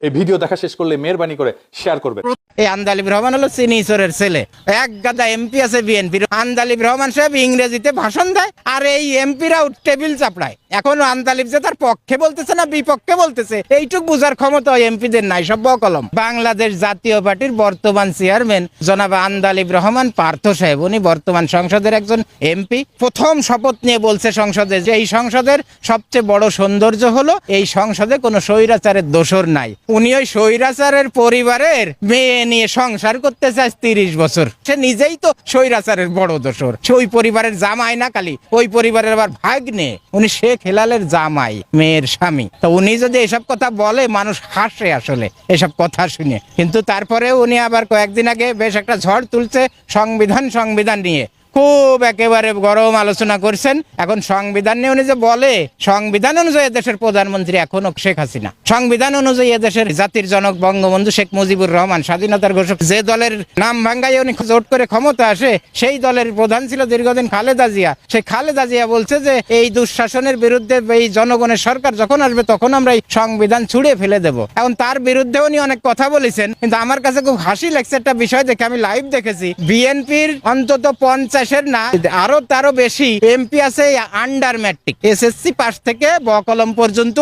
এই ভিডিও দেখা শেষ করলে মেহেরবানি করে শেয়ার করবেন। এই আন্দালিব রহমান হলো চিনিচরের ছেলে, এক গাদা এমপি আছে বিএনপির। আন্দালিব রহমান সাহেব ইংরেজিতে ভাষণ দেয়, আর এই এমপিরাও টেবিল চাপড়ায়। এখনো আন্দালিব যে তার পক্ষে বলতেছে না বিপক্ষে বলতেছে, এইটুক বুঝার ক্ষমতা এমপিদের নাই, সব বকলম। বাংলাদেশ জাতীয় পার্টির বর্তমান চেয়ারম্যান জনাব আন্দালিব রহমান পার্থ সাহেব, উনি বর্তমান সংসদের একজন এমপি। প্রথম শপথ নিয়ে বলছে সংসদে যে এই সংসদের সবচেয়ে বড় সৌন্দর্য হলো এই সংসদে কোনো স্বৈরাচারের দোসর নাই। উনি ওই স্বৈরাচারের পরিবারের মেয়ে নিয়ে সংসার করতে চায় 30 বছর। সে নিজেই তো স্বৈরাচারের বড় দোসর। সে ওই পরিবারের জামাই না খালি, ওই পরিবারের আবার ভাগ্নে। উনি শেখ হেলালের জামাই, মেয়ের স্বামী। তো উনি যদি এসব কথা বলে মানুষ হাসে আসলে এসব কথা শুনে। কিন্তু তারপরে উনি আবার কয়েকদিন আগে বেশ একটা ঝড় তুলছে সংবিধান নিয়ে, খুব একেবারে গরম আলোচনা করছেন। এখন সংবিধান নিয়ে উনি যে বলে, সংবিধান অনুযায়ী দেশের প্রধানমন্ত্রী এখনো শেখ হাসিনা। সংবিধান অনুযায়ী এদেশের জাতির জনক বঙ্গবন্ধু শেখ মুজিবুর রহমান, স্বাধীনতার ঘোষক। যে দলের নাম ভাঙ্গাই উনি জোট করে ক্ষমতা আসে, সেই দলের প্রধান ছিল দীর্ঘদিন খালেদা জিয়া। সেই খালেদা জিয়া বলছে যে এই দুঃশাসনের বিরুদ্ধে এই জনগণের সরকার যখন আসবে তখন আমরা এই সংবিধান ছুঁড়ে ফেলে দেব। এখন তার বিরুদ্ধে উনি অনেক কথা বলেছেন, কিন্তু আমার কাছে খুব হাসি লাগছে একটা বিষয় দেখে। আমি লাইভ দেখেছি, বিএনপির অন্তত 50 না তারও বেশি এমপি আছে আন্ডার ম্যাট্রিক, এসএসসি পাস থেকে বকলম পর্যন্ত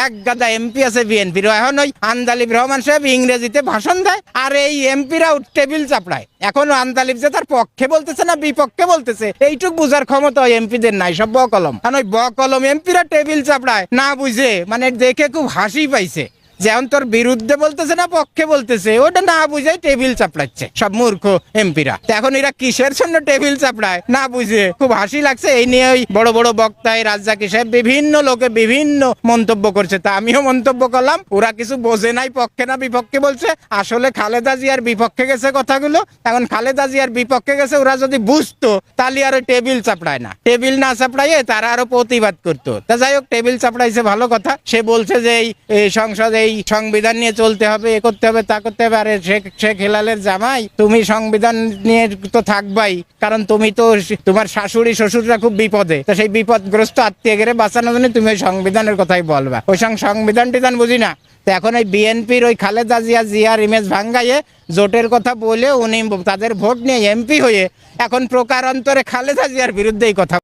এক গাদা এমপি আছে বিএনপির। এখন ওই আন্দালিব রহমান সাহেব ইংরেজিতে ভাষণ দেয়, আর এই এমপিরাও টেবিল চাপড়ায়। এখনো আন্দালিব যে তার পক্ষে বলতেছে না বিপক্ষে বলতেছে, এইটুক বুঝার ক্ষমতা এমপিদের নাই, সব বকলম। কারণ ওই বকলম এমপিরা টেবিল চাপড়ায় না বুঝে, মানে দেখে খুব হাসি পাইছে। যেমন তোর বিরুদ্ধে বলতেছে না পক্ষে বলতেছে, ওটা না বুঝাই টেবিল চাপড়াচ্ছে সব মূর্খ এমপিরা। এখন এরা কিসের জন্য টেবিল চাপড়ায় না বুঝে, খুব হাসি লাগছে। এই নিয়ে ওই বড় বড় বক্তায় রাজ্জাকি সাহেব বিভিন্ন লোকে বিভিন্ন মন্তব্য করছে, তা আমিও মন্তব্য করলাম। ওরা কিছু বোঝে নাই, পক্ষে না বিপক্ষে বলছে। আসলে খালেদা জিয়ার বিপক্ষে গেছে কথাগুলো। এখন খালেদা জিয়ার বিপক্ষে গেছে, ওরা যদি বুঝতো তাহলে আর ওই টেবিল চাপড়ায় না। টেবিল না চাপড়াইয়ে তারা আরো প্রতিবাদ করতো। তা যাই হোক, টেবিল চাপড়াইছে ভালো কথা। সে বলছে যে এই সংসদে এই সংবিধান নিয়ে চলতে হবে, এ করতে হবে, তা করতে হবে। আরে শেখ হেলালের জামাই, তুমি সংবিধান নিয়ে তো থাকবাই, কারণ তুমি তো তোমার শাশুড়ি শ্বশুররা খুব বিপদে, তো সেই বিপদগ্রস্ত আত্মীয় গেলে বাঁচানোর জন্য তুমি ওই সংবিধানের কথাই বলবা। ওই সংবিধান টিধান বুঝি না। তো এখন ওই বিএনপির ওই খালেদা জিয়ার ইমেজ ভাঙ্গাইয়ে জোটের কথা বলে উনি তাদের ভোট নিয়ে এমপি হয়ে এখন প্রকারান্তরে খালেদা জিয়ার বিরুদ্ধেই কথা